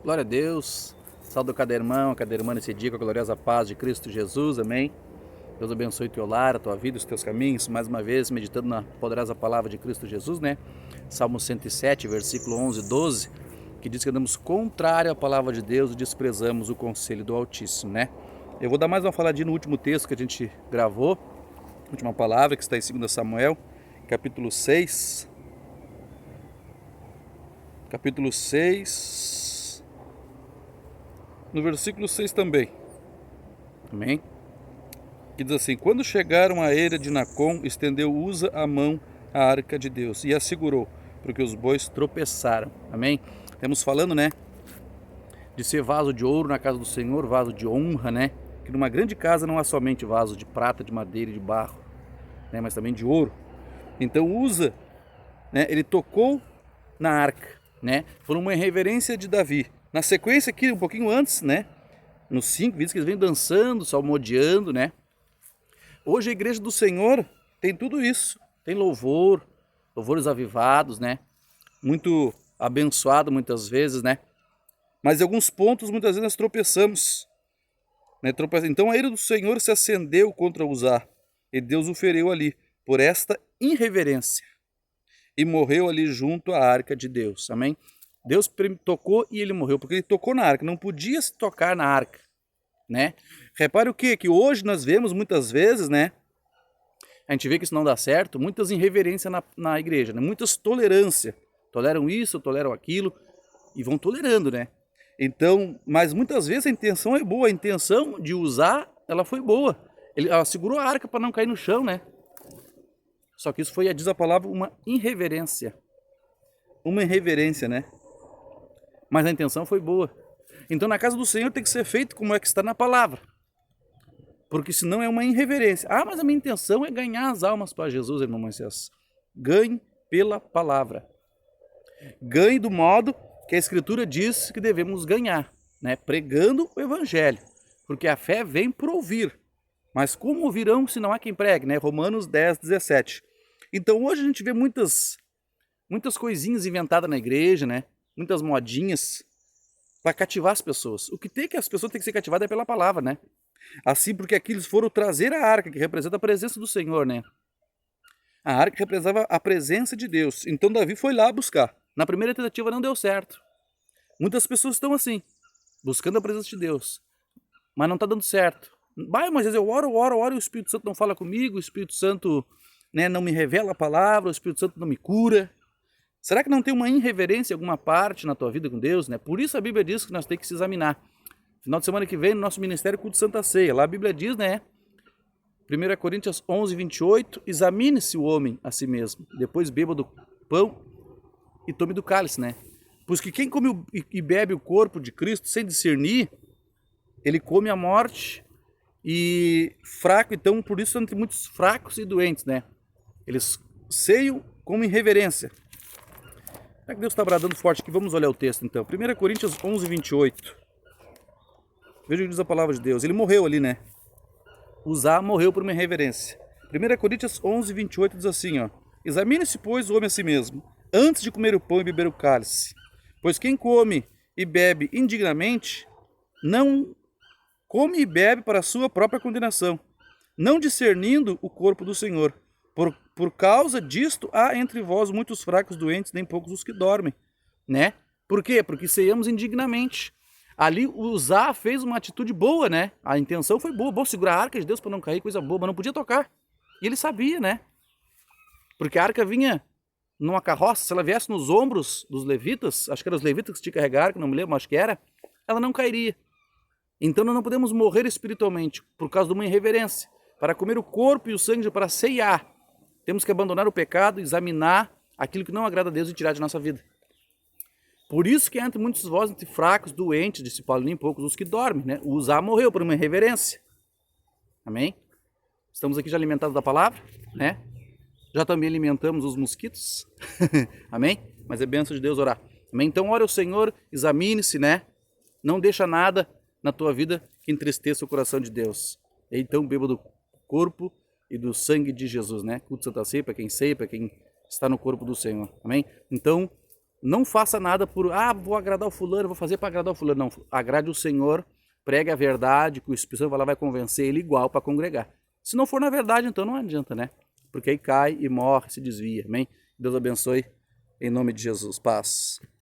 Glória a Deus, salve cada irmão, cada irmã nesse dia com a gloriosa paz de Cristo Jesus, amém? Deus abençoe o teu lar, a tua vida, os teus caminhos, mais uma vez meditando na poderosa palavra de Cristo Jesus, né? Salmo 107, versículo 11 e 12, que diz que andamos contrário à palavra de Deus e desprezamos o conselho do Altíssimo, né? Eu vou dar mais uma faladinha no último texto que a gente gravou, última palavra que está em 2 Samuel, capítulo 6, no versículo 6 também, amém? Que diz assim: quando chegaram à eira de Nacon, estendeu Uza a mão à arca de Deus e a segurou, porque os bois tropeçaram, amém? Estamos falando, né, de ser vaso de ouro na casa do Senhor, vaso de honra, né? Que numa grande casa não há somente vaso de prata, de madeira e de barro, né, mas também de ouro. Então Uza, né, ele tocou na arca, né, por uma irreverência de Davi. Na sequência aqui, um pouquinho antes, né, nos 5, diz que eles vêm dançando, salmodiando, né. Hoje a igreja do Senhor tem tudo isso, tem louvor, louvores avivados, né, muito abençoado muitas vezes, né, mas em alguns pontos muitas vezes nós tropeçamos, né, então a ira do Senhor se acendeu contra Uzá, e Deus o feriu ali, por esta irreverência, e morreu ali junto à arca de Deus, amém? Deus tocou e ele morreu, porque ele tocou na arca, não podia se tocar na arca, né? Repare o quê? Que hoje nós vemos muitas vezes, né? A gente vê que isso não dá certo, muitas irreverências na igreja, né? Muitas tolerância, toleram isso, toleram aquilo, e vão tolerando, né? Então, mas muitas vezes a intenção é boa, a intenção de usar, ela foi boa. Ela segurou a arca para não cair no chão, né? Só que isso foi, diz a palavra, uma irreverência. Uma irreverência, né? Mas a intenção foi boa. Então na casa do Senhor tem que ser feito como é que está na palavra. Porque senão é uma irreverência. Ah, mas a minha intenção é ganhar as almas para Jesus, irmão Moisés. Ganhe pela palavra. Ganhe do modo que a Escritura diz que devemos ganhar, né? Pregando o Evangelho. Porque a fé vem por ouvir. Mas como ouvirão se não há quem pregue, né? Romanos 10, 17. Então hoje a gente vê muitas coisinhas inventadas na igreja, né? Muitas modinhas para cativar as pessoas. O que tem que as pessoas têm que ser cativadas é pela palavra, né? Assim, porque aqui eles foram trazer a arca, que representa a presença do Senhor, né? A arca representava a presença de Deus. Então Davi foi lá buscar. Na primeira tentativa não deu certo. Muitas pessoas estão assim, buscando a presença de Deus, mas não está dando certo. Vai, mas eu oro, e o Espírito Santo não fala comigo, o Espírito Santo, né, não me revela a palavra, o Espírito Santo não me cura. Será que não tem uma irreverência em alguma parte na tua vida com Deus, né? Por isso a Bíblia diz que nós temos que se examinar. Final de semana que vem, no nosso ministério, culto de Santa Ceia. Lá a Bíblia diz, né? 1 Coríntios 11, 28, examine-se o homem a si mesmo, depois beba do pão e tome do cálice, né? Pois que quem come e bebe o corpo de Cristo sem discernir, ele come a morte e fraco, então por isso entre muitos fracos e doentes, né? Eles ceiam como irreverência. Será que Deus está bradando forte aqui? Vamos olhar o texto então. 1 Coríntios 11, 28. Veja o que diz a palavra de Deus. Ele morreu ali, né? Uzá morreu por uma irreverência. 1 Coríntios 11, 28 diz assim, ó. Examine-se, pois, o homem a si mesmo, antes de comer o pão e beber o cálice. Pois quem come e bebe indignamente, não come e bebe para a sua própria condenação, não discernindo o corpo do Senhor. Por causa disto, há entre vós muitos fracos doentes, nem poucos os que dormem, né? Por quê? Porque ceiamos indignamente. Ali Uzá fez uma atitude boa, né? A intenção foi boa, segurar a arca de Deus para não cair, coisa boa, mas não podia tocar. E ele sabia, né? Porque a arca vinha numa carroça, se ela viesse nos ombros dos levitas, acho que eram os levitas que tinham que carregar a arca, não me lembro, acho que era, ela não cairia. Então nós não podemos morrer espiritualmente por causa de uma irreverência. Para comer o corpo e o sangue, para ceiar, temos que abandonar o pecado, examinar aquilo que não agrada a Deus e tirar de nossa vida. Por isso que entre muitos de vós, entre fracos, doentes, disse Paulo, nem poucos os que dormem, né? O Uzá morreu por uma irreverência. Amém? Estamos aqui já alimentados da palavra, né? Já também alimentamos os mosquitos. Amém? Mas é bênção de Deus orar. Amém? Então ore ao Senhor, examine-se, né? Não deixa nada na tua vida que entristeça o coração de Deus. Então beba do corpo e do sangue de Jesus, né? Culto Santa Ceia, para quem está no corpo do Senhor. Amém? Então, Não faça nada por, vou agradar o fulano, vou fazer para agradar o fulano. Não, agrade o Senhor, pregue a verdade, que o Espírito Santo vai convencer ele igual para congregar. Se não for na verdade, então não adianta, né? Porque aí cai e morre, se desvia. Amém? Deus abençoe. Em nome de Jesus. Paz.